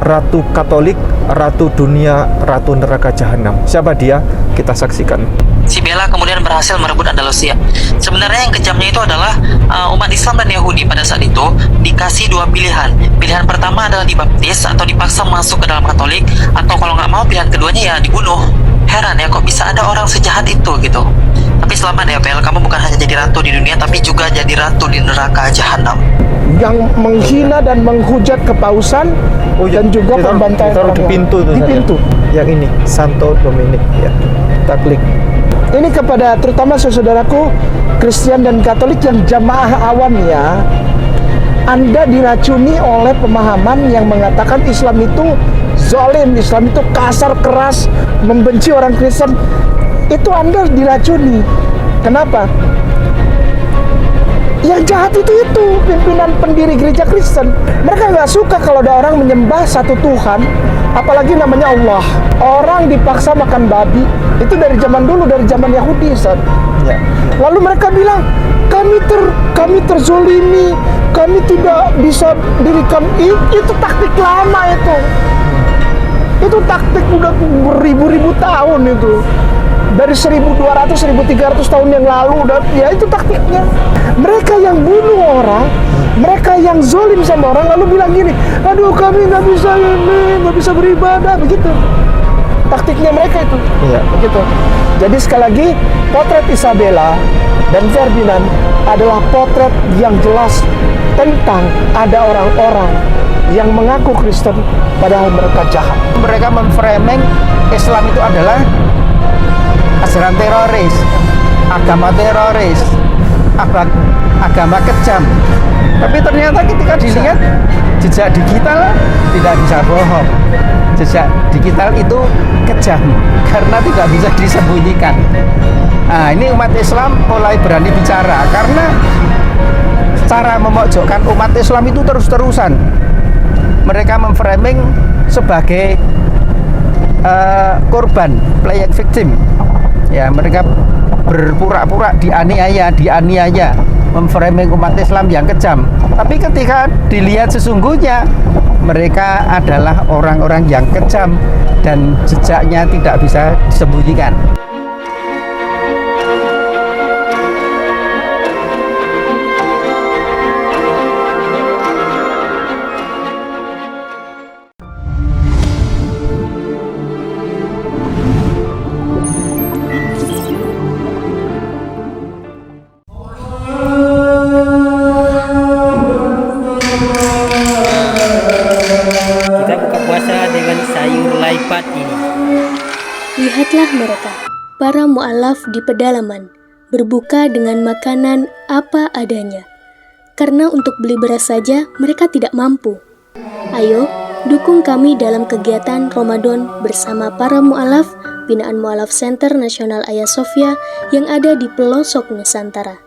Ratu Katolik, Ratu Dunia, Ratu Neraka Jahanam. Siapa dia? Kita saksikan. Si Bella kemudian berhasil merebut Andalusia. Sebenarnya yang kejamnya itu adalah umat Islam dan Yahudi pada saat itu dikasih dua pilihan. Pilihan pertama adalah dibaptis atau dipaksa masuk ke dalam Katolik, atau kalau nggak mau pilihan keduanya ya dibunuh. Heran ya, kok bisa ada orang sejahat itu gitu. Tapi selamat ya Bel, kamu bukan hanya jadi ratu di dunia, tapi juga jadi ratu di neraka jahanam. Yang menghina dan menghujat kepausan dan juga pembantaian ditaruh di pintu tuh, di pintu. Yang ini Santo Dominik ya. Kita klik. Ini kepada terutama saudaraku Kristen dan Katolik yang jamaah awam ya. Anda diracuni oleh pemahaman yang mengatakan Islam itu zalim, Islam itu kasar, keras, membenci orang Kristen. Itu Anda diracuni. Kenapa? Yang jahat itu pimpinan pendiri gereja Kristen. Mereka nggak suka kalau ada orang menyembah satu Tuhan, apalagi namanya Allah. Orang dipaksa makan babi, itu dari zaman dulu, dari zaman Yahudi, Ustaz. Ya. Lalu mereka bilang, kami terzolimi, kami tidak bisa dirikan. Itu taktik lama itu. Itu taktik udah beribu-ribu tahun itu. Dari 1200, 1300 tahun yang lalu udah, ya itu taktiknya. Mereka yang bunuh orang, mereka yang zolim sama orang, lalu bilang gini, aduh kami nggak bisa beribadah, begitu. Taktiknya mereka itu, Iya. begitu. Jadi sekali lagi, potret Isabella dan Ferdinand adalah potret yang jelas tentang ada orang-orang yang mengaku Kristen padahal mereka jahat. Mereka memframing Islam itu adalah ajaran teroris, agama teroris, agama kejam. Tapi ternyata ketika dilihat jejak digital tidak bisa bohong. Jejak digital itu kejam karena tidak bisa disembunyikan. Nah, ini umat Islam mulai berani bicara karena cara memojokkan umat Islam itu terus-terusan. Mereka memframing sebagai korban, playing victim. Ya, mereka berpura-pura dianiaya, memframing umat Islam yang kejam. Tapi ketika dilihat sesungguhnya, mereka adalah orang-orang yang kejam dan jejaknya tidak bisa disembunyikan. Lihatlah mereka, para mu'alaf di pedalaman, berbuka dengan makanan apa adanya. Karena untuk beli beras saja mereka tidak mampu. Ayo, dukung kami dalam kegiatan Ramadan bersama para mu'alaf binaan Mu'alaf Center Nasional Hagia Sophia yang ada di pelosok Nusantara.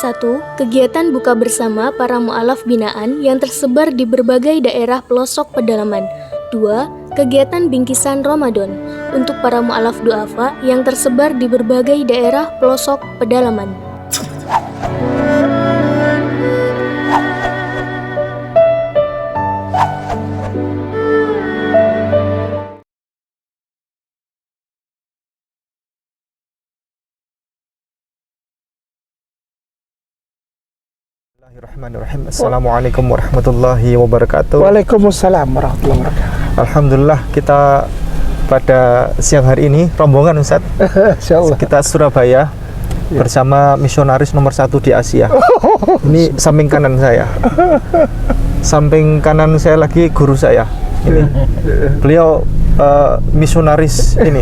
1. Kegiatan buka bersama para mu'alaf binaan yang tersebar di berbagai daerah pelosok pedalaman. 2. Kegiatan bingkisan Ramadan untuk para mu'alaf du'afa yang tersebar di berbagai daerah pelosok pedalaman. Bismillahirrahmanirrahim. Assalamualaikum warahmatullahi wabarakatuh. Waalaikumsalam warahmatullahi wabarakatuh. Alhamdulillah, kita pada siang hari ini rombongan Ustaz. Insyaallah. Kita Surabaya bersama misionaris nomor 1 di Asia. Ini samping kanan saya. Samping kanan saya lagi guru saya. Ini beliau misionaris ini.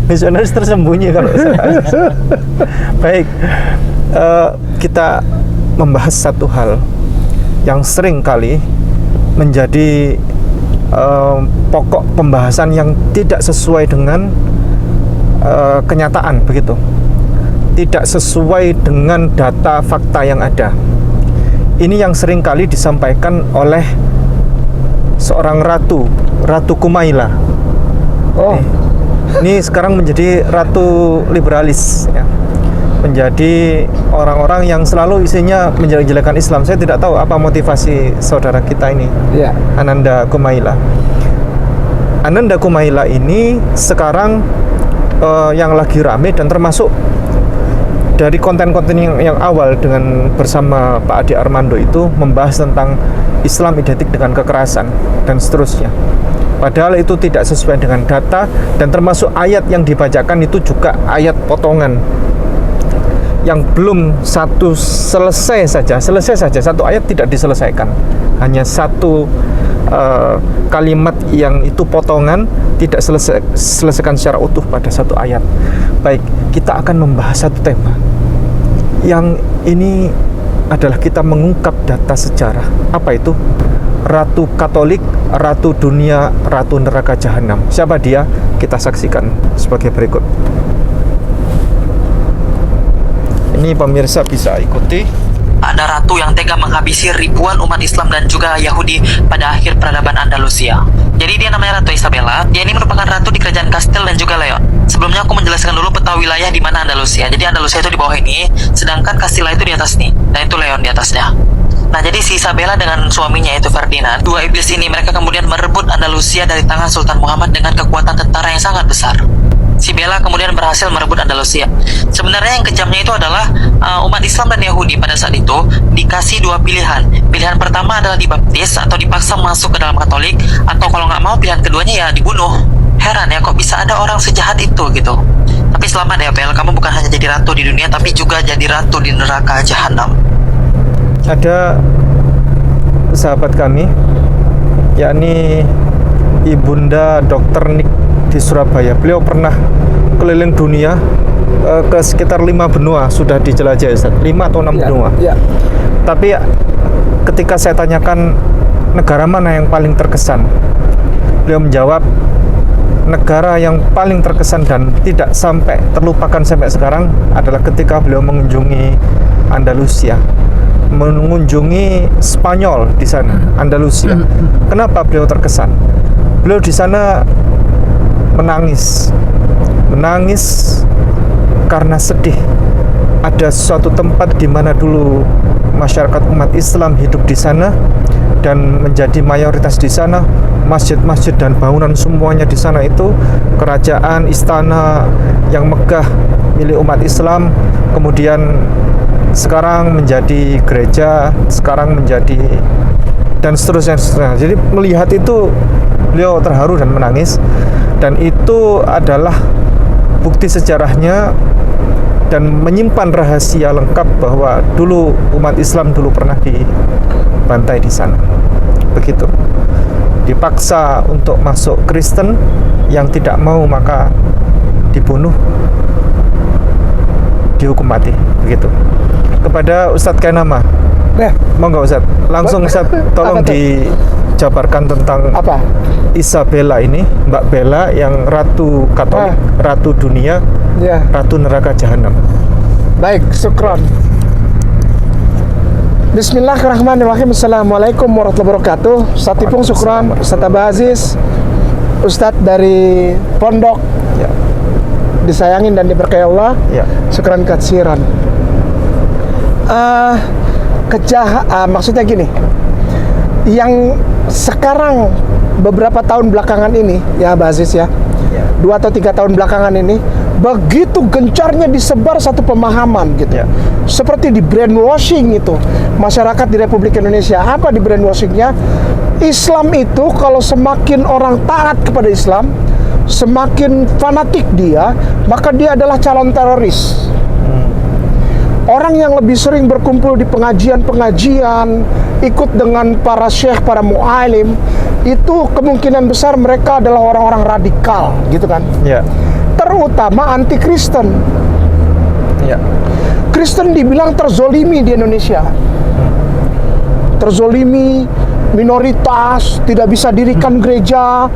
Misionaris tersembunyi kalau saya. Baik, kita membahas satu hal yang sering kali menjadi pokok pembahasan yang tidak sesuai dengan kenyataan, begitu, tidak sesuai dengan data fakta yang ada. Ini yang sering kali disampaikan oleh seorang Ratu Kumaila. Ini sekarang menjadi ratu liberalis ya. menjadi orang-orang yang selalu isinya menjelek-jelekan Islam. Saya tidak tahu apa motivasi saudara kita ini, Ya. Ananda Kumaila. Ananda Kumaila ini sekarang yang lagi rame, dan termasuk dari konten-konten yang awal dengan bersama Pak Adi Armando itu membahas tentang Islam identik dengan kekerasan dan seterusnya. Padahal itu tidak sesuai dengan data, dan termasuk ayat yang dibacakan itu juga ayat potongan yang belum selesai saja satu ayat tidak diselesaikan, hanya satu kalimat yang itu potongan, tidak selesaikan secara utuh pada satu ayat. Baik, kita akan membahas satu tema yang ini adalah kita mengungkap data sejarah. Apa itu? Ratu Katolik, Ratu Dunia, Ratu Neraka Jahanam. Siapa dia? Kita saksikan sebagai berikut. Ini pemirsa bisa ikuti. Ada ratu yang tega menghabisi ribuan umat Islam dan juga Yahudi pada akhir peradaban Andalusia. Jadi dia namanya Ratu Isabella. Dia ini merupakan ratu di kerajaan Kastil dan juga Leon. Sebelumnya aku menjelaskan dulu peta wilayah di mana Andalusia. Jadi Andalusia itu di bawah ini, sedangkan Castilla itu di atas nih, dan itu Leon di atasnya. Nah, jadi si Isabella dengan suaminya itu Ferdinand, dua iblis ini, mereka kemudian merebut Andalusia dari tangan Sultan Muhammad dengan kekuatan tentara yang sangat besar. Si Bella kemudian berhasil merebut Andalusia. Sebenarnya yang kejamnya itu adalah umat Islam dan Yahudi pada saat itu dikasih dua pilihan. Pilihan pertama adalah dibaptis atau dipaksa masuk ke dalam Katolik, atau kalau nggak mau pilihan keduanya ya dibunuh. Heran ya, kok bisa ada orang sejahat itu gitu. Tapi selamat ya Bel, kamu bukan hanya jadi ratu di dunia, tapi juga jadi ratu di neraka Jahanam. Ada sahabat kami, yakni Ibunda Dr. Nick di Surabaya. Beliau pernah keliling dunia ke sekitar 5 benua sudah dijelajahi, Ustaz. 5 atau 6 benua. Ya. Tapi ketika saya tanyakan negara mana yang paling terkesan, beliau menjawab negara yang paling terkesan dan tidak sampai terlupakan sampai sekarang adalah ketika beliau mengunjungi Andalusia, mengunjungi Spanyol di sana, Andalusia. Kenapa beliau terkesan? Beliau di sana menangis karena sedih. Ada suatu tempat di mana dulu masyarakat umat Islam hidup di sana dan menjadi mayoritas di sana. Masjid-masjid dan bangunan semuanya di sana itu kerajaan, istana yang megah milik umat Islam. Kemudian sekarang menjadi gereja, sekarang menjadi, dan seterusnya. Jadi melihat itu beliau terharu dan menangis, dan itu adalah bukti sejarahnya dan menyimpan rahasia lengkap bahwa dulu umat Islam dulu pernah dibantai di sana. Begitu. Dipaksa untuk masuk Kristen, yang tidak mau maka dibunuh, dihukum mati. Begitu. Kepada Ustadz Kainama, monggo Ustadz, langsung Ustadz tolong dijabarkan tentang Apa? Isabella ini, Mbak Bella yang Ratu Katolik, Ratu Dunia, Ya. Ratu Neraka Jahanam. Baik, syukron. Bismillahirrahmanirrahim. Assalamualaikum warahmatullahi wabarakatuh. Satipung syukron, Ustadz Abah Aziz, Ustadz dari Pondok, Ya. disayangin dan diberkahi Allah. Ya. Syukran katsiran. Maksudnya gini, yang sekarang beberapa tahun belakangan ini, ya Abah Aziz ya, 2 atau 3 tahun belakangan ini, begitu gencarnya disebar satu pemahaman gitu, Ya. seperti di brainwashing itu masyarakat di Republik Indonesia. Apa di brainwashingnya? Islam itu kalau semakin orang taat kepada Islam, semakin fanatik dia, maka dia adalah calon teroris. Orang yang lebih sering berkumpul di pengajian-pengajian, ikut dengan para syekh, para mu'alim, itu kemungkinan besar mereka adalah orang-orang radikal, gitu kan? Ya. Terutama anti-Kristen. Ya. Kristen dibilang terzolimi di Indonesia. Terzolimi, minoritas, tidak bisa dirikan gereja,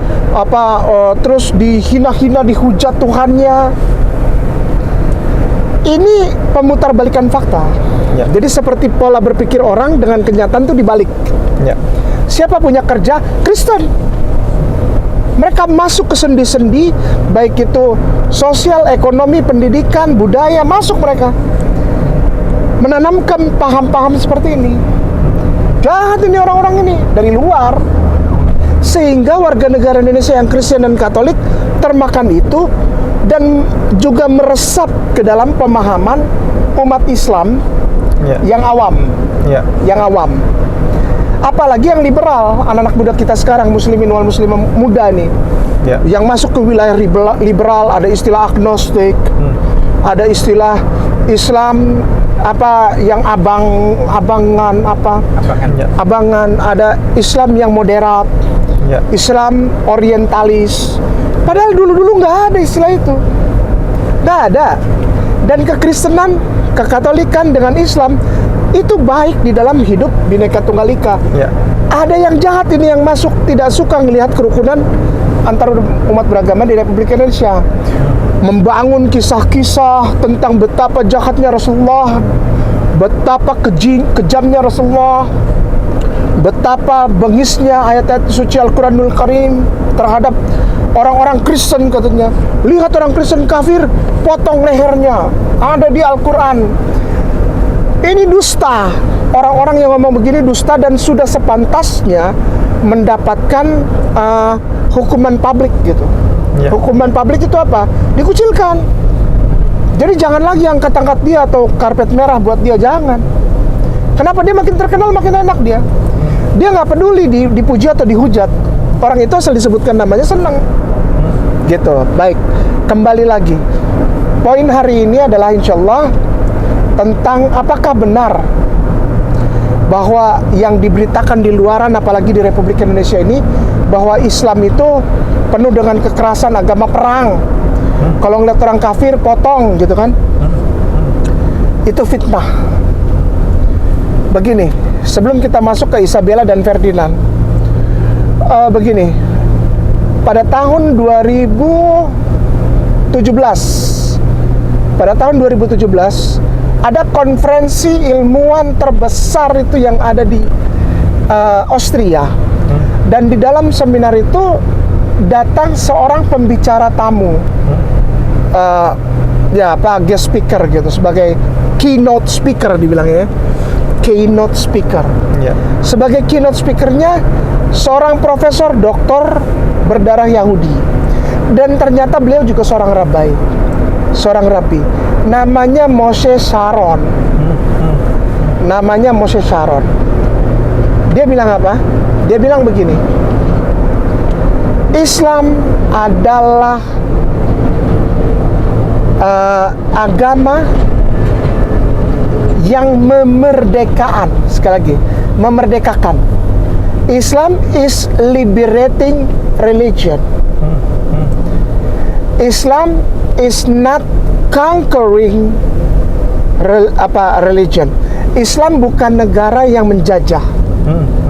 terus dihina-hina, dihujat Tuhannya. Ini pemutarbalikan fakta. Ya. Jadi seperti pola berpikir orang dengan kenyataan itu dibalik. Ya. Siapa punya kerja? Kristen. Mereka masuk ke sendi-sendi, baik itu sosial, ekonomi, pendidikan, budaya, masuk mereka. Menanamkan paham-paham seperti ini. Jahat ini orang-orang ini dari luar. Sehingga warga negara Indonesia yang Kristen dan Katolik termakan itu dan juga meresap ke dalam pemahaman umat Islam yang awam. Yang awam. Apalagi yang liberal, anak-anak muda kita sekarang, muslimin wal muslimah muda nih, yang masuk ke wilayah liberal, ada istilah agnostik, ada istilah Islam apa yang abangan, ada Islam yang moderat, Islam orientalis. Padahal dulu-dulu nggak ada istilah itu, nggak ada. Dan kekristenan, kekatolikan dengan Islam itu baik di dalam hidup Bhinneka Tunggal Ika. Ada yang jahat ini yang masuk, tidak suka melihat kerukunan antar umat beragama di Republik Indonesia. Membangun kisah-kisah tentang betapa jahatnya Rasulullah, betapa kejamnya Rasulullah, betapa bengisnya ayat-ayat suci Al-Quranul Karim terhadap orang-orang Kristen katanya. Lihat orang Kristen kafir, potong lehernya, ada di Al-Quran. Ini dusta. Orang-orang yang ngomong begini dusta dan sudah sepantasnya mendapatkan hukuman publik gitu. Hukuman publik itu apa? Dikucilkan. Jadi jangan lagi angkat-angkat dia atau karpet merah buat dia, jangan. Kenapa? Dia makin terkenal makin enak dia. Dia nggak peduli dipuji atau dihujat. Orang itu asal disebutkan namanya senang. Gitu. Baik. Kembali lagi. Poin hari ini adalah insyaallah tentang apakah benar bahwa yang diberitakan di luaran, apalagi di Republik Indonesia ini, bahwa Islam itu penuh dengan kekerasan, agama perang. Kalau ngeliat orang kafir, potong gitu kan. Itu fitnah. Begini, sebelum kita masuk ke Isabella dan Ferdinand, begini, pada tahun 2017 ada konferensi ilmuwan terbesar itu yang ada di Austria. Dan di dalam seminar itu datang seorang pembicara tamu, guest speaker gitu, sebagai keynote speaker dibilangnya, keynote speaker. Sebagai keynote speakernya seorang profesor doktor berdarah Yahudi, dan ternyata beliau juga seorang rabi, namanya Moshe Sharon. Dia bilang apa? Dia bilang begini, Islam adalah agama yang memerdekakan. Sekali lagi, memerdekakan. Islam is liberating religion. Islam is not conquering religion. Islam bukan negara yang menjajah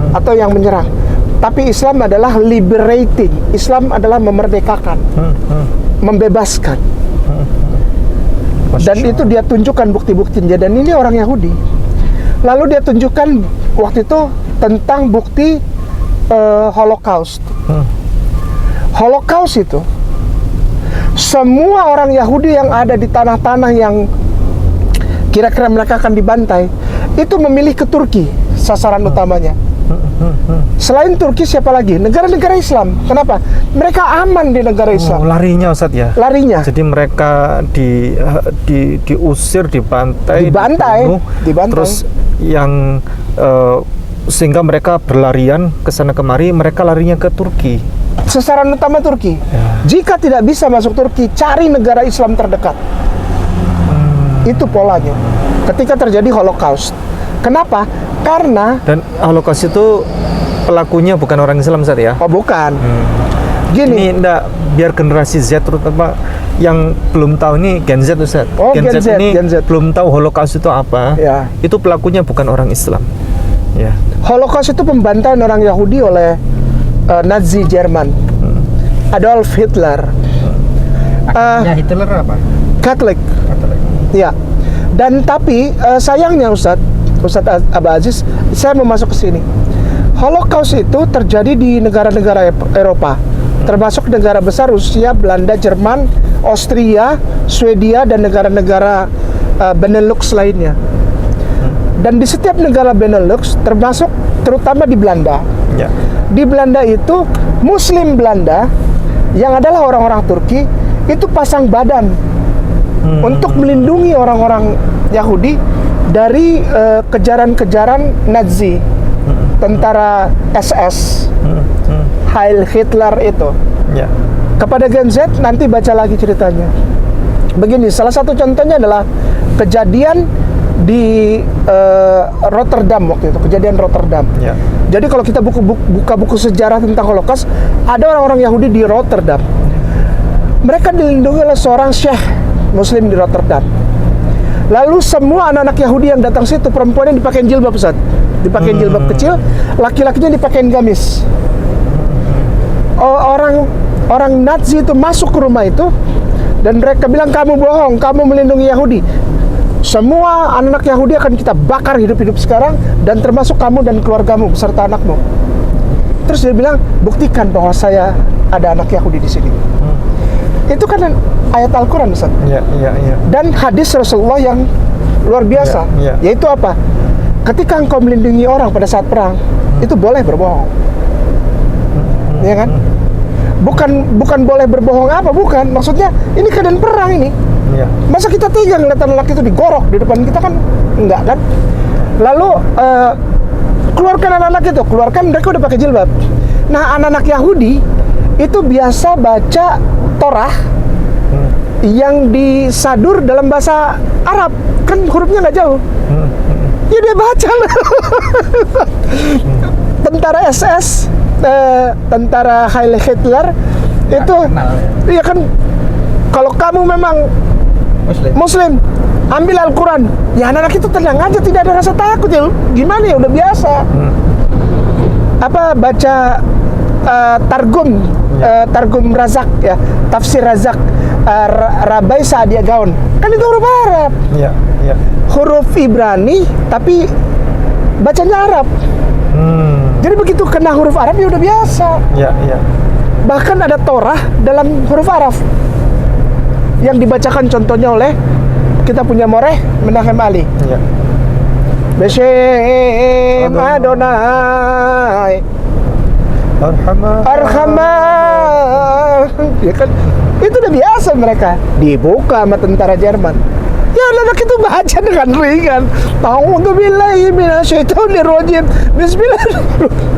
atau yang menyerang, tapi Islam adalah liberating. Islam adalah memerdekakan, membebaskan. Dan itu dia tunjukkan bukti-buktinya. Dan ini orang Yahudi. Lalu dia tunjukkan waktu itu tentang bukti Holocaust. Holocaust itu, semua orang Yahudi yang ada di tanah-tanah yang kira-kira mereka akan dibantai, itu memilih ke Turki, sasaran utamanya. Selain Turki siapa lagi? Negara-negara Islam. Kenapa? Mereka aman di negara Islam. Larinya Ustadz ya? Larinya. Jadi mereka diusir, dibantai, terus yang sehingga mereka berlarian ke sana kemari, mereka larinya ke Turki. Sasaran utama Turki. Jika tidak bisa masuk Turki, cari negara Islam terdekat. Itu polanya ketika terjadi Holocaust. Kenapa? Karena dan Holocaust itu pelakunya bukan orang Islam Ustaz ya? Oh bukan. Gini, ini enggak, biar generasi Z terutama yang belum tahu, ini Gen Z Ustaz. Gen Z belum tahu Holocaust itu apa. Itu pelakunya bukan orang Islam. Holocaust itu pembantaian orang Yahudi oleh Nazi Jerman. Adolf Hitler. Hitler apa? Katolik. Ya. Dan tapi sayangnya Ustadz Abah Aziz, saya mau masuk ke sini. Holocaust itu terjadi di negara-negara Eropa, termasuk negara besar Rusia, Belanda, Jerman, Austria, Swedia, dan negara-negara Benelux lainnya. Dan di setiap negara Benelux, terutama di Belanda, Ya. di Belanda itu Muslim Belanda yang adalah orang-orang Turki itu pasang badan untuk melindungi orang-orang Yahudi dari kejaran-kejaran Nazi, tentara SS, Heil Hitler itu. Ya. Kepada Gen Z nanti baca lagi ceritanya. Begini, salah satu contohnya adalah kejadian di Rotterdam waktu itu, kejadian Rotterdam. Ya. Jadi kalau kita buka buku sejarah tentang Holocaust, ada orang-orang Yahudi di Rotterdam. Mereka dilindungi oleh seorang syekh Muslim di Rotterdam. Lalu semua anak-anak Yahudi yang datang situ, perempuannya dipakein jilbab, Ustaz. Dipakein jilbab kecil, laki-lakinya dipakein gamis. Orang Nazi itu masuk ke rumah itu dan mereka bilang, kamu bohong, kamu melindungi Yahudi. Semua anak Yahudi akan kita bakar hidup-hidup sekarang, dan termasuk kamu dan keluargamu beserta anakmu. Terus dia bilang, buktikan bahwa saya ada anak Yahudi di sini. Itu kan ayat Al-Quran, Ustaz. Ya. Dan hadis Rasulullah yang luar biasa, Ya. yaitu apa? Ketika engkau melindungi orang pada saat perang, itu boleh berbohong, ya kan? Bukan boleh berbohong apa? Bukan. Maksudnya ini keadaan perang ini. Ya. Masa kita tega ngeliat anak itu digorok di depan kita, kan enggak kan? Lalu keluarkan anak-anak itu, keluarkan, mereka udah pakai jilbab. Nah, anak-anak Yahudi itu biasa baca Torah yang disadur dalam bahasa Arab, kan hurufnya nggak jauh. Ya dia baca lah. Tentara SS, tentara Heil Hitler itu, iya kan, kalau kamu memang Muslim, ambil Al-Quran. Ya anak-anak itu tenang aja, tidak ada rasa takut ya. Gimana ya, udah biasa. Baca Targum Razak ya, tafsir Razak, Rabai Saadia Gaon. Kan itu huruf Arab. Ya. Huruf Ibrani tapi bacanya Arab. Jadi begitu kena huruf Arab ya udah biasa. Ya. Bahkan ada Torah dalam huruf Arab yang dibacakan contohnya oleh kita punya Moreh Menachem Ali. Ya. Beshem Adonai Arhamah. Ya kan, itu udah biasa mereka. Dibuka sama tentara Jerman. Ya anak itu baca dengan ringan. A'udzubillahi minasyaitonirrajim. Bismillahirrahmanirrahim.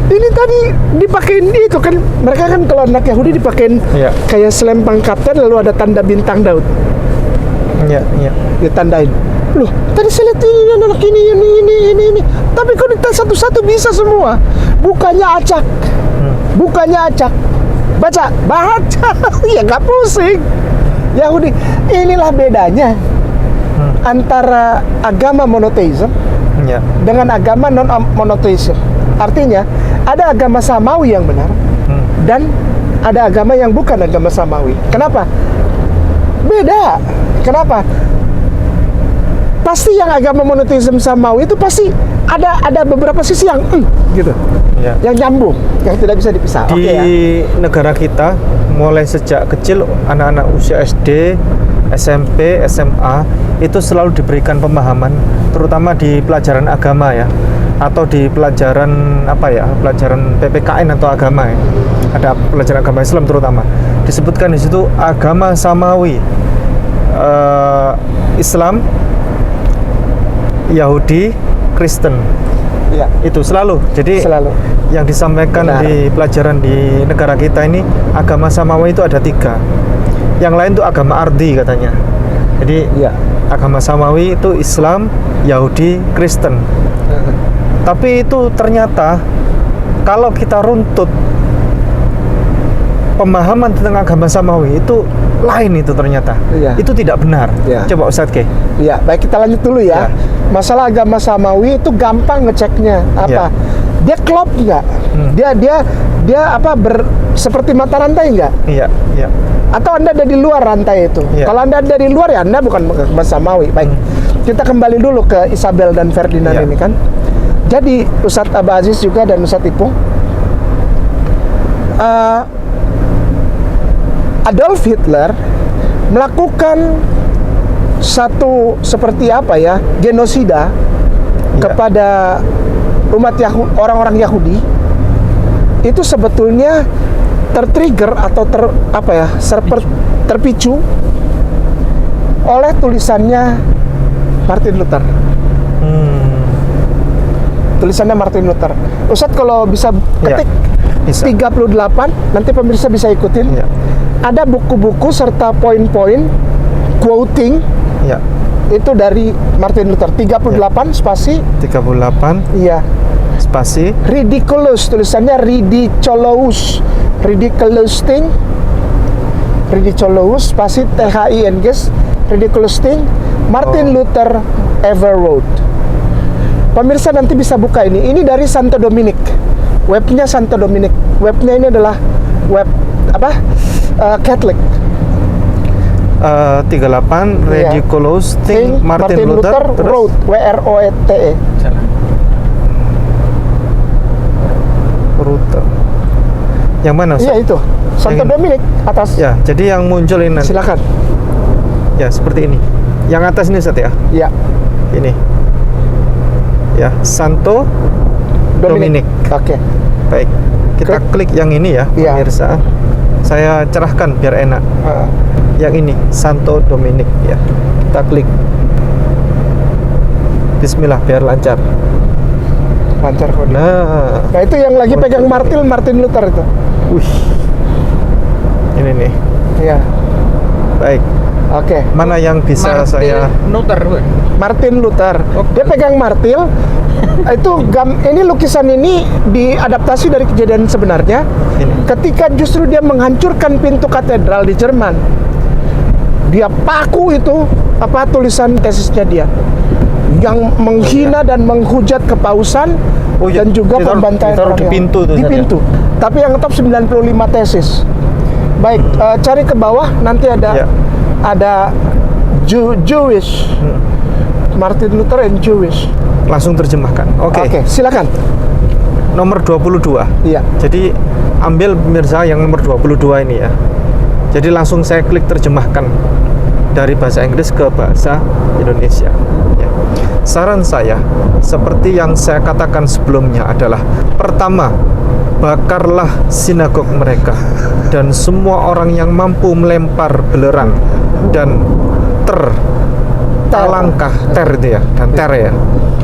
Ini tadi dipakein itu kan, mereka kan kalau anak Yahudi dipakein kayak selempang kapten lalu ada tanda bintang Daud. Iya. Ditandain. Loh, tadi saya lihat ini anak ini. Tapi kok dites satu-satu bisa semua. Bukannya acak. Baca. Ya nggak pusing. Yahudi. Inilah bedanya antara agama monoteisme dengan agama non-monoteisme. Artinya, ada agama samawi yang benar dan ada agama yang bukan agama samawi. Kenapa? Beda. Kenapa? Pasti yang agama monoteisme samawi itu pasti ada beberapa sisi yang gitu. Ya. Yang nyambung, yang tidak bisa dipisah. Di negara kita, mulai sejak kecil anak-anak usia SD, SMP, SMA itu selalu diberikan pemahaman, terutama di pelajaran agama ya, atau di pelajaran pelajaran PPKN atau agama ya. Ada pelajaran agama Islam terutama. Disebutkan di situ agama samawi, Islam, Yahudi, Kristen. Ya. Itu selalu. Jadi yang disampaikan di pelajaran di negara kita ini, agama samawi itu ada 3. Yang lain itu agama ardi katanya. Jadi agama samawi itu Islam, Yahudi, Kristen. Tapi itu ternyata kalau kita runtut pemahaman tentang agama samawi itu lain itu ternyata. Itu tidak benar. Coba Ustadz Ke. Ya, baik, kita lanjut dulu ya. Masalah agama samawi itu gampang ngeceknya. Dia klop nggak? Dia seperti mata rantai nggak? Iya. Atau Anda ada di luar rantai itu? Kalau Anda ada di luar ya Anda bukan agama samawi. Baik. Kita kembali dulu ke Isabel dan Ferdinand ini kan. Jadi Ustadz Abah Aziz juga dan Ustadz Ipung, Adolf Hitler melakukan satu seperti apa ya, genosida kepada umat orang-orang Yahudi, itu sebetulnya tertrigger atau terpicu oleh tulisannya Martin Luther. Tulisannya Martin Luther. Ustadz kalau bisa ketik bisa. 38, nanti pemirsa bisa ikutin. Ya. Ada buku-buku serta poin-poin quoting. Ya. Itu dari Martin Luther. 38 spasi. 38 Iya. spasi. Ridiculous, tulisannya ridiculous. Ridiculous thing. Ridiculous spasi THING. Ridiculous thing Martin Luther ever wrote. Pemirsa nanti bisa buka ini. Ini dari Santo Dominik. Webnya Santo Dominik. Webnya ini adalah web Catholic. 38 ridiculous thing Martin Luther wrote. WROTE. Rute. Yang mana? Iya itu. Santo Dominik atas. Ya, jadi yang muncul ini nanti. Silakan. Ya, seperti ini. Yang atas ini Ustaz ya. Iya. Ini. Ya, Santo Dominik. Oke. Baik. Kita klik yang ini ya, Iya. pemirsa. Saya cerahkan biar enak. Yang ini, Santo Dominik ya. Kita klik. Bismillah biar lancar. Lancar kok. Nah, Nah itu yang lagi pegang Martin Luther itu. wih. Ini nih. Iya. Baik. Oke. Mana yang bisa saya Martin Luther. Dia pegang martil. Ini lukisan ini diadaptasi dari kejadian sebenarnya. Ini. Ketika justru dia menghancurkan pintu katedral di Jerman. Dia paku itu tulisan tesisnya dia. Yang menghina dan menghujat kepausan dan juga pembantaian ditaruh orang di pintu tuh, di Ustaz, pintu. Tapi yang top 95 tesis. Baik, cari ke bawah nanti ada Jewish. Martin Luther and Jewish. langsung terjemahkan. Oke. Silakan. Nomor 22. Iya. Jadi ambil pemirsa yang nomor 22 ini ya. Jadi langsung saya klik terjemahkan dari bahasa Inggris ke bahasa Indonesia. Ya. Saran saya, seperti yang saya katakan sebelumnya adalah, pertama, bakarlah sinagog mereka dan semua orang yang mampu melempar belerang dan alangkah itu ya, dan ya.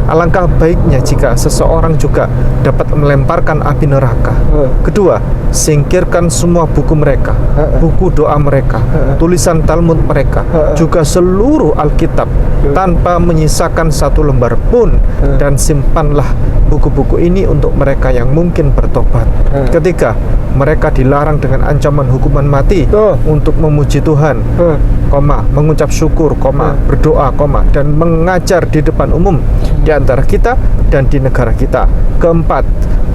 Alangkah baiknya jika seseorang juga dapat melemparkan api neraka. Kedua, singkirkan semua buku mereka, buku doa mereka, tulisan Talmud mereka, juga seluruh Alkitab tanpa menyisakan satu lembar pun, dan simpanlah buku-buku ini untuk mereka yang mungkin bertobat. Ketiga, mereka dilarang dengan ancaman hukuman mati untuk memuji Tuhan, mengucap syukur, berdoa, dan mengajar di depan umum di antara kita dan di negara kita. Keempat,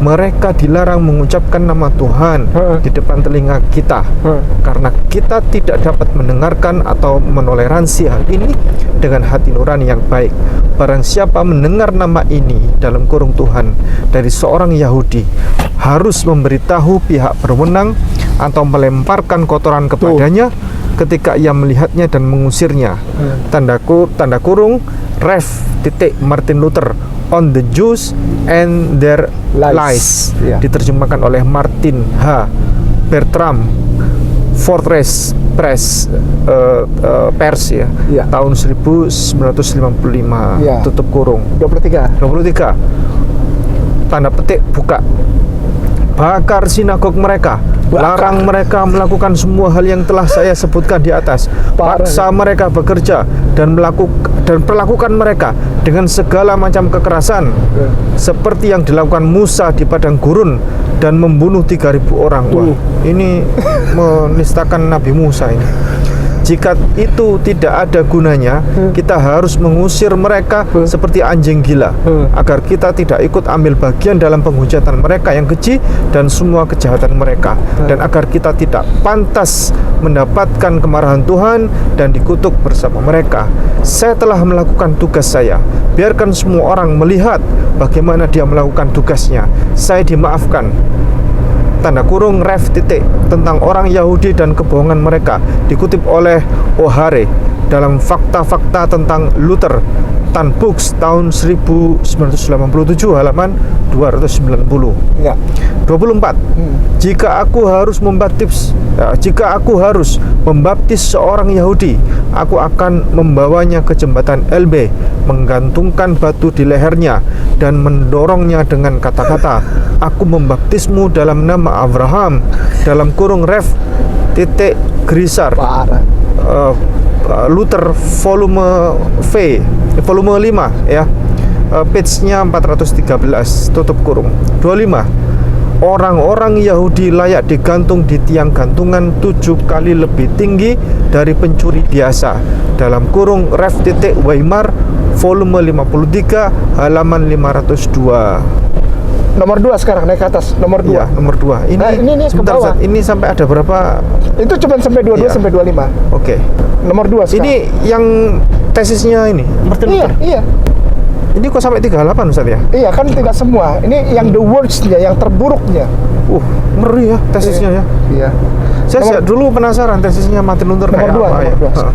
mereka dilarang mengucapkan nama Tuhan di depan telinga kita, karena kita tidak dapat mendengarkan atau menoleransi hal ini dengan hati nurani yang baik. Barang siapa mendengar nama ini dalam kurung Tuhan dari seorang Yahudi, harus memberitahu pihak berwenang atau melemparkan kotoran kepadanya ketika ia melihatnya dan mengusirnya. Tanda kurung Rev. Martin Luther on the Jews and their lies. Diterjemahkan oleh Martin H. Bertram, Fortress Press, Pers ya, tahun 1955, tutup kurung 23. Tanda petik buka. Bakar sinagog mereka, larang mereka melakukan semua hal yang telah saya sebutkan di atas, paksa mereka bekerja dan perlakukan mereka dengan segala macam kekerasan, seperti yang dilakukan Musa di padang gurun dan membunuh 3.000 orang. Wah, ini menistakan Nabi Musa ini. Jika itu tidak ada gunanya, kita harus mengusir mereka seperti anjing gila, agar kita tidak ikut ambil bagian dalam penghujatan mereka yang keji dan semua kejahatan mereka, dan agar kita tidak pantas mendapatkan kemarahan Tuhan dan dikutuk bersama mereka. Saya telah melakukan tugas saya. Biarkan semua orang melihat bagaimana dia melakukan tugasnya. Saya dimaafkan. tanda kurung ref titik tentang orang Yahudi dan kebohongan mereka, dikutip oleh O'Hare dalam fakta-fakta tentang Luther, Tanbooks tahun 1987 halaman 290. Ya. 24. Jika aku harus membaptis seorang Yahudi, aku akan membawanya ke jembatan Elbe, menggantungkan batu di lehernya dan mendorongnya dengan kata-kata, aku membaptismu dalam nama Abraham, dalam kurung ref titik Grisar. Parah. Luther volume 5 ya, page-nya 413, tutup kurung. 25. Orang-orang Yahudi layak digantung di tiang gantungan 7 kali lebih tinggi dari pencuri biasa, dalam kurung ref titik Weimar volume 53 halaman 502. Nomor 2 sekarang, naik ke atas. Nomor 2. Iya, nomor 2. Ini, Nah, ini ke sebentar, bawah. Zat. Ini sampai ada berapa? Itu cuma sampai 22 Iya. sampai 25. Oke. Nomor 2 sekarang. Ini yang tesisnya ini, Martin Iya, Luther. iya. Ini kok sampai 38 Ustaz ya? Iya, kan tidak semua. Ini yang the worst-nya, yang terburuknya. Ngeri ya tesisnya ya. Iya. Saya dulu penasaran tesisnya Martin Luther kayak Nomor 2, apa ya. nomor 2.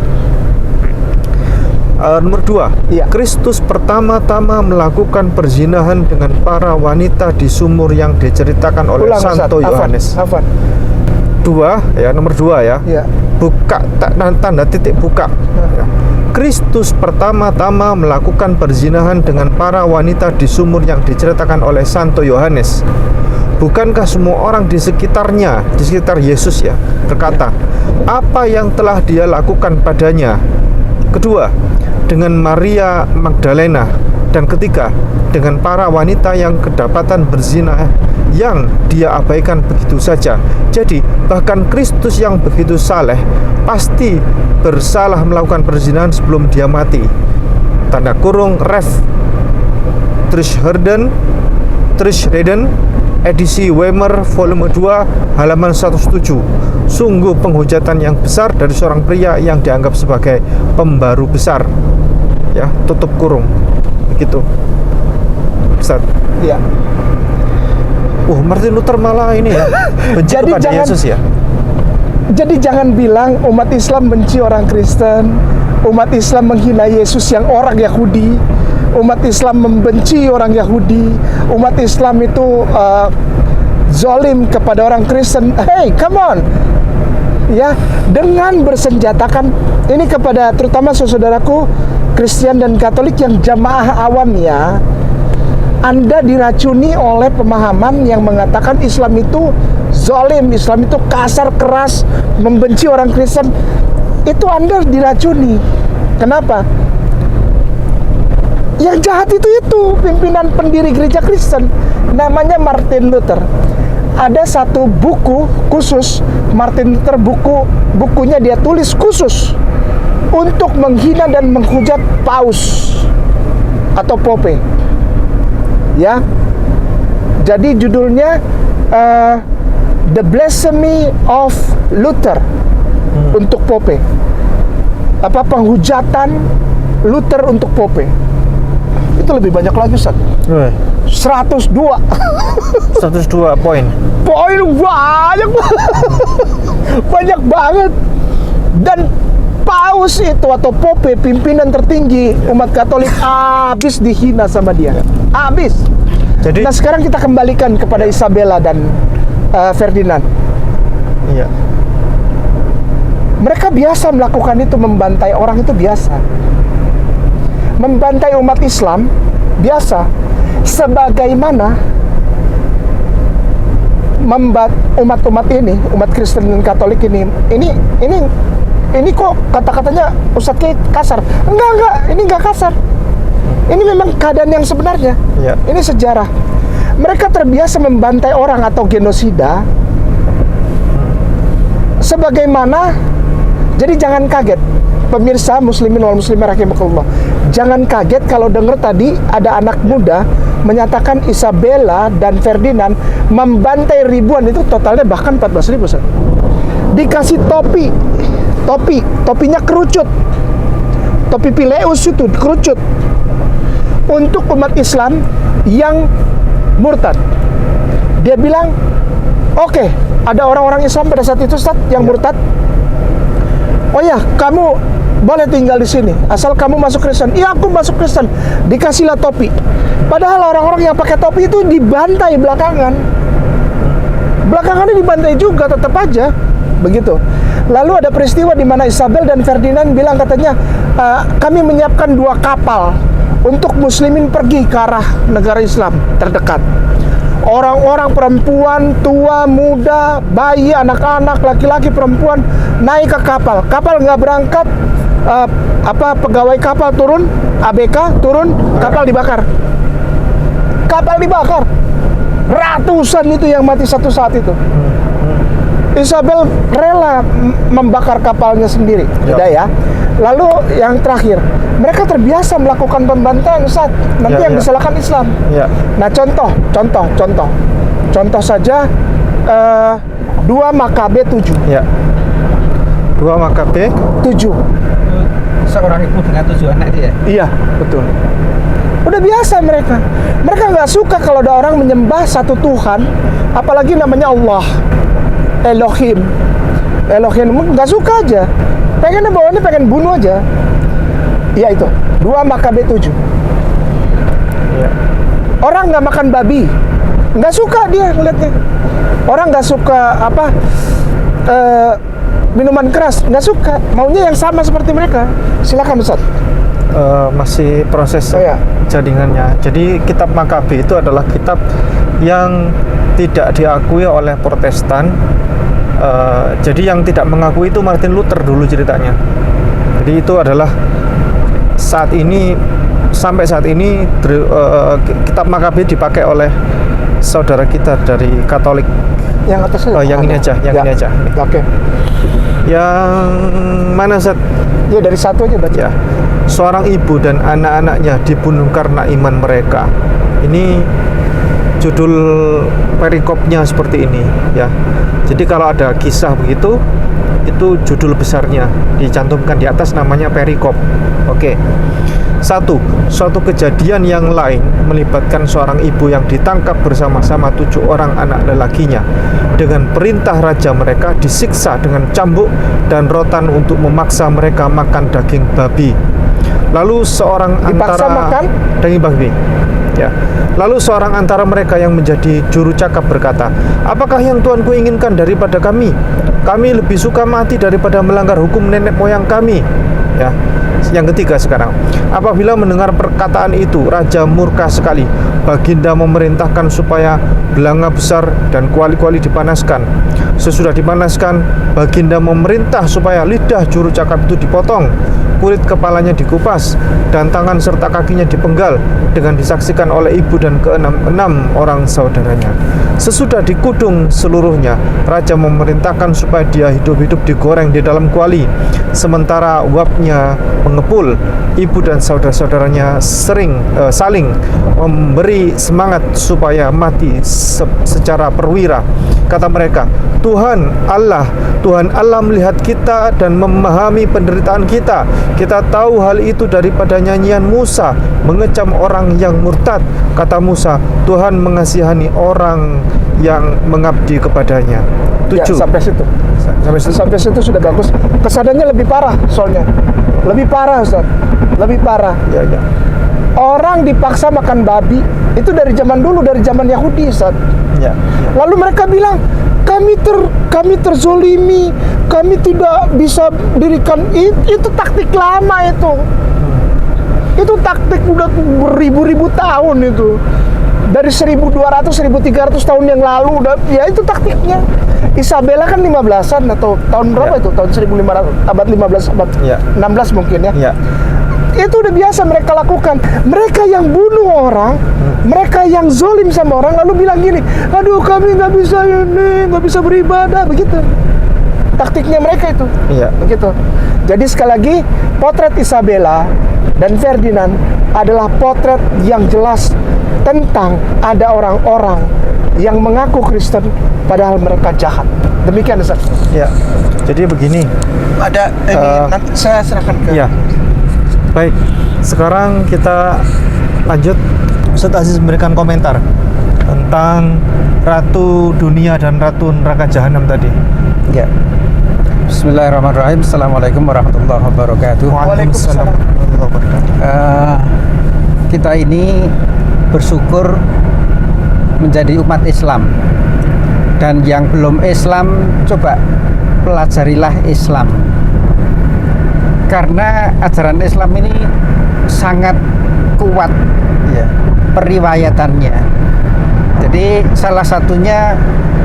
Nomor 2. Iya. Kristus pertama-tama melakukan perzinahan dengan para wanita di sumur yang diceritakan oleh Ulang, Santo Ustaz. Yohanes. Hafan. 2 ya, nomor 2 ya. Iya. Buka tanda titik buka. Ya. Kristus pertama-tama melakukan perzinahan dengan para wanita di sumur yang diceritakan oleh Santo Yohanes. Bukankah semua orang di sekitar Yesus ya, berkata, apa yang telah dia lakukan padanya? Kedua, dengan Maria Magdalena. Dan ketiga, dengan para wanita yang kedapatan berzina yang dia abaikan begitu saja. Jadi, bahkan Kristus yang begitu saleh pasti bersalah melakukan perzinahan sebelum dia mati. Tanda kurung ref Trishredden edisi Weimar volume 2 halaman 107. Sungguh penghujatan yang besar dari seorang pria yang dianggap sebagai pembaru besar. Ya, tutup kurung. Begitu. Ustaz. Iya. Martin Luther malah ini ya, benci Jadi kepada Yesus ya. Jadi jangan bilang umat Islam benci orang Kristen, umat Islam menghina Yesus yang orang Yahudi, umat Islam membenci orang Yahudi, umat Islam itu zolim kepada orang Kristen. Hey, come on. Ya, dengan bersenjatakan ini kepada terutama saudaraku Kristen dan Katolik yang jamaah awam ya. Anda diracuni oleh pemahaman yang mengatakan Islam itu zalim, Islam itu kasar, keras, membenci orang Kristen. Itu Anda diracuni. Kenapa? Yang jahat itu pimpinan pendiri gereja Kristen, namanya Martin Luther. Ada satu buku khusus Martin Luther, bukunya dia tulis khusus untuk menghina dan menghujat paus atau pope. Ya, jadi judulnya The Blasphemy of Luther untuk pope. Penghujatan Luther untuk pope. Itu lebih banyak lagi, Ustaz. 102 poin. Poin banyak banyak banget. Dan paus itu atau pope, pimpinan tertinggi umat Katolik, habis dihina sama dia. Habis. Jadi, nah sekarang kita kembalikan kepada Isabella dan Ferdinand. Iya. Mereka biasa melakukan itu, membantai orang itu biasa. Membantai umat Islam biasa. Sebagaimana umat-umat ini, umat Kristen dan Katolik ini kok kata-katanya Ustadz kayak kasar. Enggak, ini enggak kasar. Ini memang keadaan yang sebenarnya. Ya. Ini sejarah. Mereka terbiasa membantai orang atau genosida. Sebagaimana, jadi jangan kaget, pemirsa muslimin wal muslimah rahimakumullah. Jangan kaget kalau dengar tadi ada anak muda menyatakan Isabella dan Ferdinand membantai ribuan, itu totalnya bahkan 14.000. Dikasih topinya kerucut, topi Pileus itu kerucut untuk umat Islam yang murtad. Dia bilang Oke, ada orang-orang Islam pada saat itu Ustaz yang murtad. Oh ya, kamu boleh tinggal di sini asal kamu masuk Kristen. Iya, aku masuk Kristen. Dikasihlah topi. Padahal orang-orang yang pakai topi itu dibantai belakangan. Belakangannya dibantai juga, tetap aja begitu. Lalu ada peristiwa di mana Isabel dan Ferdinand bilang katanya, kami menyiapkan 2 kapal untuk muslimin pergi ke arah negara Islam terdekat. Orang-orang perempuan, tua, muda, bayi, anak-anak, laki-laki, perempuan naik ke kapal. Kapal nggak berangkat, pegawai kapal turun, ABK turun, kapal dibakar. Kapal dibakar. Ratusan itu yang mati satu saat itu. Isabel rela membakar kapalnya sendiri, udah ya. Lalu yang terakhir, mereka terbiasa melakukan pembantaian saat nanti yang disalahkan Islam. Nah, contoh saja 2 Makabe 7. 2 Makabe 7. Seorang ibu dengan 7 anak dia. Iya, betul. Udah biasa mereka. Mereka nggak suka kalau ada orang menyembah satu Tuhan, apalagi namanya Allah, Elohim, nggak suka aja. Pengennya bawaannya pengen bunuh aja. Iya itu. 2 Makabe 7. Orang nggak makan babi, nggak suka dia ngeliatnya. Orang nggak suka minuman keras, nggak suka. Maunya yang sama seperti mereka. Silakan Ustaz. Masih proses jaringannya. Jadi kitab Makabe itu adalah kitab yang tidak diakui oleh Protestan. Jadi yang tidak mengakui itu Martin Luther dulu ceritanya. Jadi itu adalah sampai saat ini kitab Makabe dipakai oleh saudara kita dari Katolik. Yang atasnya? Yang ini aja. Oke. Yang mana Ustaz? Ya dari satu aja baca. Ya. Seorang ibu dan anak-anaknya dibunuh karena iman mereka. Ini judul perikopnya seperti ini ya. Jadi kalau ada kisah begitu, itu judul besarnya dicantumkan di atas, namanya perikop. Oke. Suatu kejadian yang lain melibatkan seorang ibu yang ditangkap bersama-sama 7 orang anak lelakinya. Dengan perintah raja mereka disiksa dengan cambuk dan rotan untuk memaksa mereka makan daging babi. Lalu seorang dipaksa makan daging babi. Ya. Lalu seorang antara mereka yang menjadi juru cakap berkata, "Apakah yang Tuanku inginkan daripada kami? Kami lebih suka mati daripada melanggar hukum nenek moyang kami." Ya. Yang ketiga sekarang, apabila mendengar perkataan itu, raja murka sekali. Baginda memerintahkan supaya belanga besar dan kuali-kuali dipanaskan. Sesudah dipanaskan, Baginda memerintah supaya lidah juru cakap itu dipotong, kulit kepalanya dikupas, dan tangan serta kakinya dipenggal dengan disaksikan oleh ibu dan keenam orang saudaranya. Sesudah dikudung seluruhnya, raja memerintahkan supaya dia hidup-hidup digoreng di dalam kuali. Sementara uapnya mengepul, ibu dan saudara-saudaranya saling memberi semangat supaya mati secara perwira. Kata mereka, Tuhan Allah melihat kita dan memahami penderitaan kita. Kita tahu hal itu daripada nyanyian Musa mengecam orang yang murtad. Kata Musa, Tuhan mengasihani orang yang mengabdi kepadanya. 7. Ya, sampai situ sudah bagus. Kesannya lebih parah soalnya. Lebih parah Ustaz. Lebih parah. Ya. Orang dipaksa makan babi itu dari zaman dulu, dari zaman Yahudi Ustaz. Ya. Lalu mereka bilang, kami terzolimi, kami tidak bisa dirikan. Itu taktik lama itu. Itu taktik udah beribu-ribu tahun itu. Dari 1200, 1300 tahun yang lalu udah, ya itu taktiknya. Isabella kan 15-an atau tahun berapa itu? Tahun 1500, abad 15, abad 16 mungkin ya. Itu udah biasa mereka lakukan. Mereka yang bunuh orang, mereka yang zolim sama orang, lalu bilang gini, aduh kami nggak bisa beribadah, begitu. Taktiknya mereka itu, begitu. Jadi sekali lagi, potret Isabella dan Ferdinand adalah potret yang jelas tentang ada orang-orang yang mengaku Kristen padahal mereka jahat. Demikian Ustaz. Ya. Jadi begini. Ada ini nanti saya serahkan ke. Ya. Baik. Sekarang kita lanjut. Ustaz Aziz memberikan komentar tentang ratu dunia dan ratu neraka jahanam tadi. Ya. Bismillahirrahmanirrahim. Assalamualaikum warahmatullahi wabarakatuh. Waalaikumsalam warahmatullahi wabarakatuh. Kita ini bersyukur menjadi umat Islam, dan yang belum Islam coba pelajarilah Islam, karena ajaran Islam ini sangat kuat ya periwayatannya. Jadi salah satunya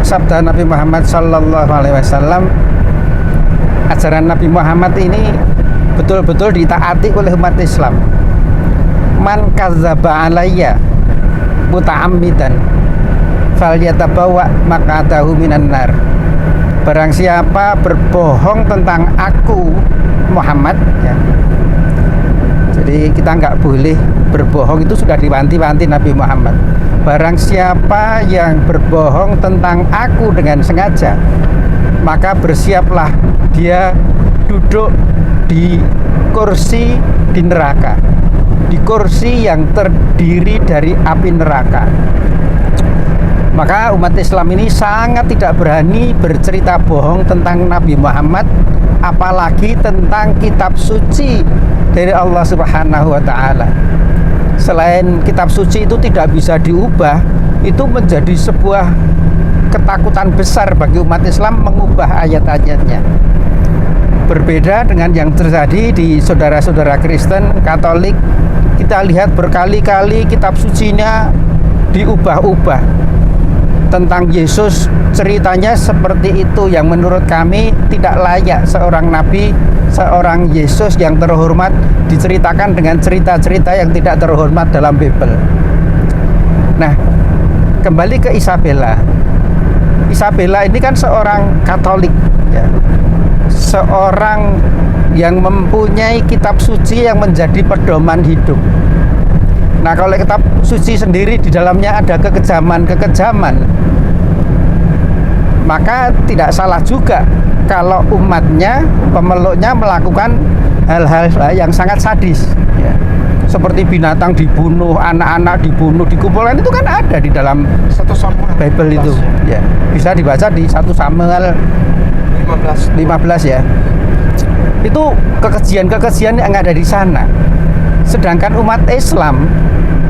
sabda Nabi Muhammad Sallallahu Alaihi Wasallam. Ajaran Nabi Muhammad ini betul-betul ditaati oleh umat Islam. Man kadzdzaba alayya muta'ammidan falyatabawa maq'adahu minan nar. Barang siapa berbohong tentang aku Muhammad ya. Jadi kita nggak boleh berbohong, itu sudah diwanti-wanti Nabi Muhammad. Barang siapa yang berbohong tentang aku dengan sengaja, maka bersiaplah dia duduk di kursi di neraka, di kursi yang terdiri dari api neraka. Maka umat Islam ini sangat tidak berani bercerita bohong tentang Nabi Muhammad, apalagi tentang kitab suci dari Allah Subhanahu wa Ta'ala. Selain kitab suci itu tidak bisa diubah, itu menjadi sebuah ketakutan besar bagi umat Islam mengubah ayat-ayatnya. Berbeda dengan yang terjadi di saudara-saudara Kristen, Katolik. Kita lihat berkali-kali kitab sucinya diubah-ubah. Tentang Yesus ceritanya seperti itu, yang menurut kami tidak layak seorang nabi, seorang Yesus yang terhormat diceritakan dengan cerita-cerita yang tidak terhormat dalam Bible. Nah, kembali ke Isabella. Isabella ini kan seorang Katolik ya. Seorang yang mempunyai kitab suci yang menjadi pedoman hidup. Nah, kalau kitab suci sendiri di dalamnya ada kekejaman-kekejaman, maka tidak salah juga kalau umatnya, pemeluknya melakukan hal-hal yang sangat sadis ya. Seperti binatang dibunuh, anak-anak dibunuh, dikumpulkan, itu kan ada di dalam 1 Samuel Bible itu ya. Bisa dibaca di 1 Samuel 15 ya. Itu kekejian-kekejian yang ada di sana. Sedangkan umat Islam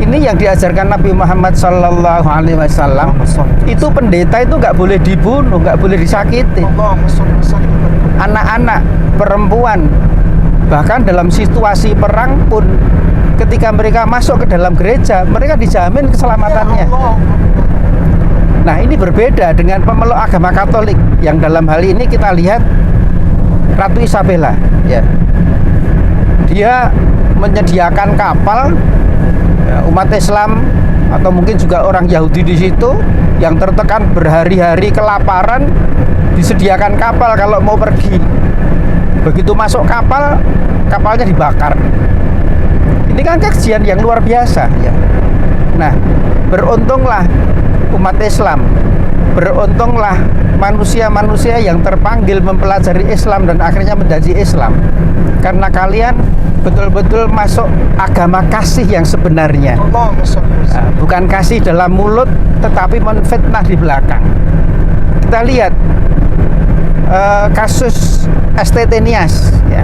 ini yang diajarkan Nabi Muhammad Sallallahu Alaihi Wasallam, itu pendeta itu nggak boleh dibunuh, nggak boleh disakiti. Anak-anak, perempuan, bahkan dalam situasi perang pun, ketika mereka masuk ke dalam gereja, mereka dijamin keselamatannya. Nah, ini berbeda dengan pemeluk agama Katolik yang dalam hal ini kita lihat Ratu Isabella ya. Dia menyediakan kapal ya, umat Islam atau mungkin juga orang Yahudi di situ yang tertekan berhari-hari kelaparan, disediakan kapal kalau mau pergi. Begitu masuk kapal, kapalnya dibakar. Ini kan kekejian yang luar biasa ya. Nah, beruntunglah umat Islam, beruntunglah manusia-manusia yang terpanggil mempelajari Islam dan akhirnya menjadi Islam, karena kalian betul-betul masuk agama kasih yang sebenarnya. Nah, bukan kasih dalam mulut, tetapi menfitnah di belakang. Kita lihat kasus STT Nias ya.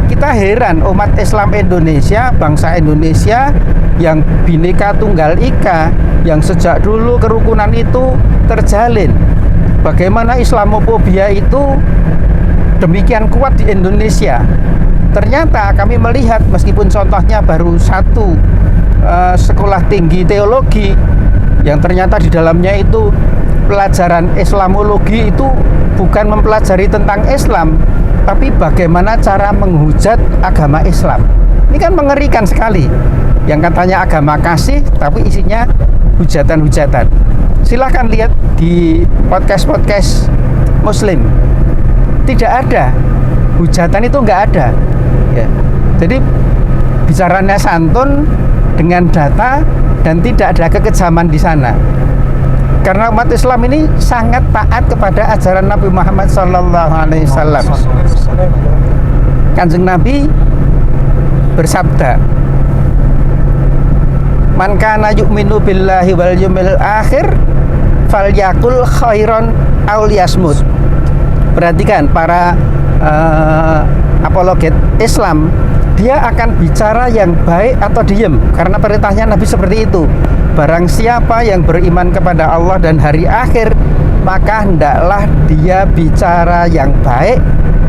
Kita heran umat Islam Indonesia, bangsa Indonesia yang Bhinneka Tunggal Ika, yang sejak dulu kerukunan itu terjalin. Bagaimana Islamofobia itu demikian kuat di Indonesia. Ternyata kami melihat, meskipun contohnya baru satu sekolah tinggi teologi yang ternyata di dalamnya itu pelajaran Islamologi, itu bukan mempelajari tentang Islam, tapi bagaimana cara menghujat agama Islam. Ini kan mengerikan sekali. Yang katanya agama kasih, tapi isinya hujatan-hujatan. Silahkan lihat di podcast-podcast Muslim. Tidak ada hujatan, itu nggak ada ya. Jadi bicaranya santun dengan data dan tidak ada kekejaman di sana. Karena umat Islam ini sangat taat kepada ajaran Nabi Muhammad SAW. Kanjeng Nabi bersabda, "Man kana yu'minu billahi wal yawmil akhir falyakul khairon aw liyasmut. Perhatikan para apologet Islam, dia akan bicara yang baik atau diem, karena perintahnya Nabi seperti itu. Barang siapa yang beriman kepada Allah dan hari akhir, maka hendaklah dia bicara yang baik,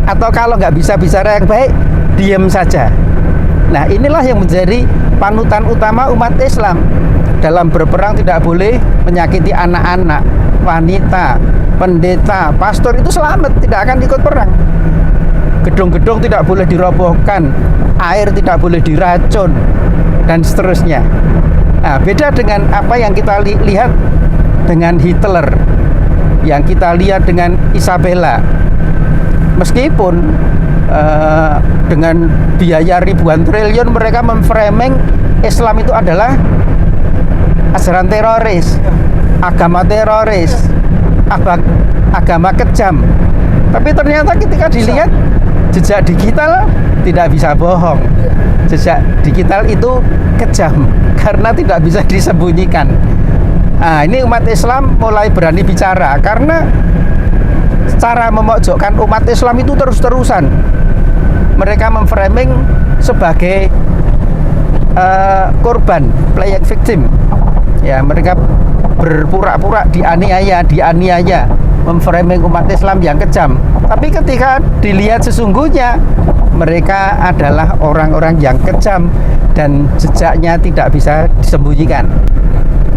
atau kalau nggak bisa bicara yang baik, diem saja. Nah, inilah yang menjadi panutan utama umat Islam. Dalam berperang tidak boleh menyakiti anak-anak, wanita, pendeta, pastor, itu selamat, tidak akan ikut perang. Gedung-gedung tidak boleh dirobohkan, air tidak boleh diracun, dan seterusnya. Nah, beda dengan apa yang kita lihat dengan Hitler, yang kita lihat dengan Isabella. Meskipun dengan biaya ribuan triliun mereka memframing Islam itu adalah ajaran teroris, agama teroris, agama kejam. Tapi ternyata ketika dilihat jejak digital tidak bisa bohong. Jejak digital itu kejam karena tidak bisa disembunyikan. Nah, ini umat Islam mulai berani bicara karena cara memojokkan umat Islam itu terus-terusan. Mereka memframing sebagai korban, playing victim. Ya, mereka berpura-pura dianiaya, memframing umat Islam yang kejam. Tapi ketika dilihat sesungguhnya, mereka adalah orang-orang yang kejam dan jejaknya tidak bisa disembunyikan.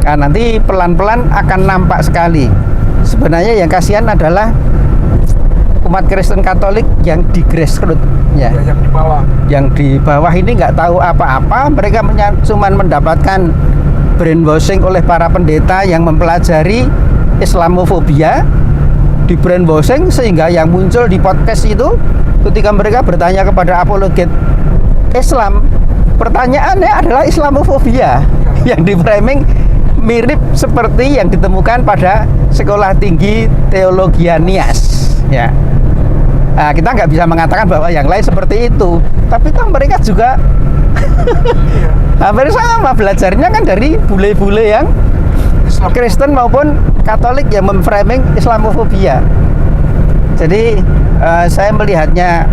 Nah, nanti pelan-pelan akan nampak sekali. Sebenarnya yang kasihan adalah umat Kristen Katolik yang di grassroots, ya. Yang di bawah ini nggak tahu apa-apa. Mereka cuma mendapatkan brainwashing oleh para pendeta yang mempelajari Islamofobia, di brainwashing sehingga yang muncul di podcast itu ketika mereka bertanya kepada apologet Islam, pertanyaannya adalah Islamofobia yang di framing mirip seperti yang ditemukan pada Sekolah Tinggi Teologia Nias, ya. Nah, kita nggak bisa mengatakan bahwa yang lain seperti itu, tapi kan mereka juga hampir sama belajarnya kan dari bule-bule yang Kristen maupun Katolik yang memframing Islamofobia. Jadi saya melihatnya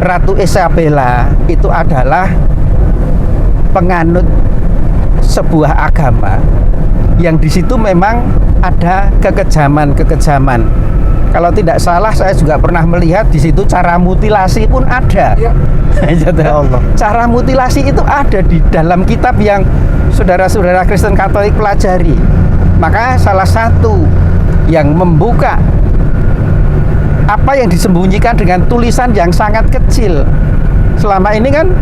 Ratu Isabella itu adalah penganut sebuah agama yang di situ memang ada kekejaman. Kalau tidak salah, saya juga pernah melihat di situ cara mutilasi pun ada. Ya. Allah. Cara mutilasi itu ada di dalam kitab yang saudara-saudara Kristen Katolik pelajari. Maka salah satu yang membuka apa yang disembunyikan dengan tulisan yang sangat kecil. Selama ini kan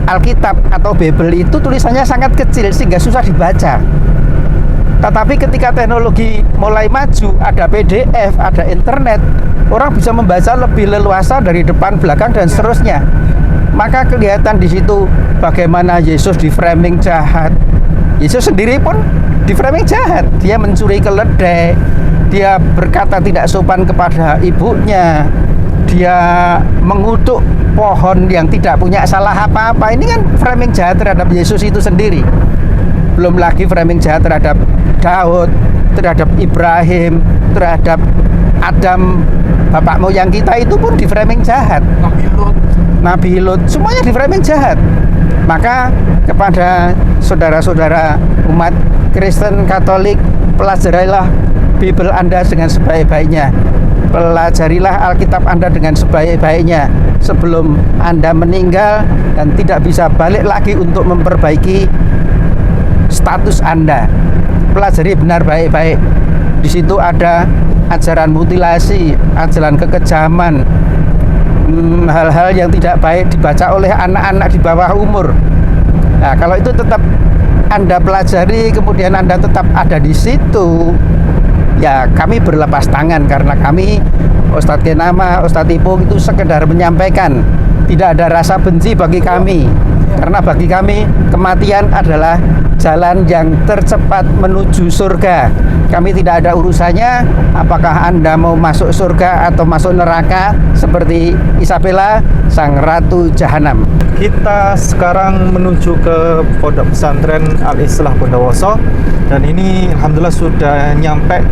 Alkitab atau Bible itu tulisannya sangat kecil sehingga susah dibaca. Tetapi ketika teknologi mulai maju, ada PDF, ada internet, orang bisa membaca lebih leluasa dari depan, belakang, dan seterusnya. Maka kelihatan di situ bagaimana Yesus di framing jahat. Yesus sendiri pun di framing jahat. Dia mencuri keledai, dia berkata tidak sopan kepada ibunya, dia mengutuk pohon yang tidak punya salah apa-apa. Ini kan framing jahat terhadap Yesus itu sendiri. Belum lagi framing jahat terhadap Daud, terhadap Ibrahim, terhadap Adam, bapak moyang kita itu pun di framing jahat. Nabi Lot, semuanya di framing jahat. Maka kepada saudara-saudara umat Kristen Katolik, pelajarilah Bible Anda dengan sebaik-baiknya. Pelajarilah Alkitab Anda dengan sebaik-baiknya sebelum Anda meninggal dan tidak bisa balik lagi untuk memperbaiki status Anda. Pelajari benar baik-baik. Di situ ada ajaran mutilasi, ajaran kekejaman, hal-hal yang tidak baik dibaca oleh anak-anak di bawah umur. Nah, kalau itu tetap Anda pelajari, kemudian Anda tetap ada di situ, ya kami berlepas tangan, karena kami Ustadz Kenama, Ustadz Ipung itu sekedar menyampaikan, tidak ada rasa benci bagi kami, karena bagi kami kematian adalah jalan yang tercepat menuju surga. Kami tidak ada urusannya apakah Anda mau masuk surga atau masuk neraka seperti Isabella, sang ratu jahanam. Kita sekarang menuju ke Pondok Pesantren Al-Islah Bondowoso, dan ini alhamdulillah sudah nyampe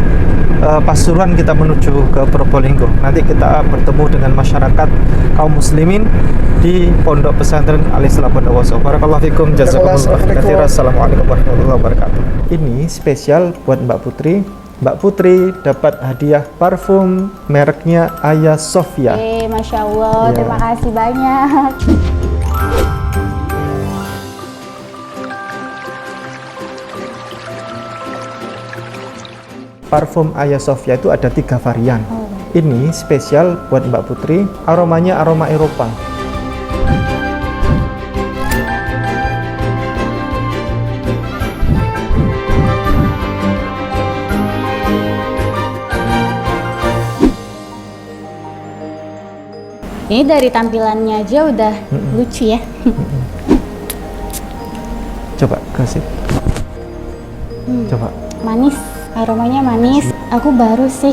Pasuruan. Kita menuju ke Probolinggo. Nanti kita bertemu dengan masyarakat kaum muslimin di Pondok Pesantren Al-Islah Bondowoso. Barakallahu fikum, jazakumullah khairan. Assalamualaikum warahmatullahi wabarakatuh. Ini spesial buat Mbak Putri. Mbak Putri dapat hadiah parfum mereknya Aya Sofia. Masya Allah, Ya. terima kasih banyak. Parfum Aya Sofia itu ada 3 varian. Ini spesial buat Mbak Putri, aromanya aroma Eropa. Ini dari tampilannya aja udah lucu ya. Coba kasih. Coba. Manis, aromanya manis. Aku baru sih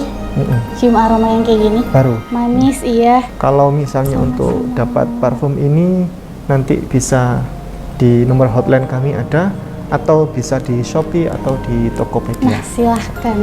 cium aroma yang kayak gini. Baru. Manis, iya. Kalau misalnya untuk dapat parfum ini nanti bisa di nomor hotline kami ada, atau bisa di Shopee atau di Tokopedia. Nah, silahkan.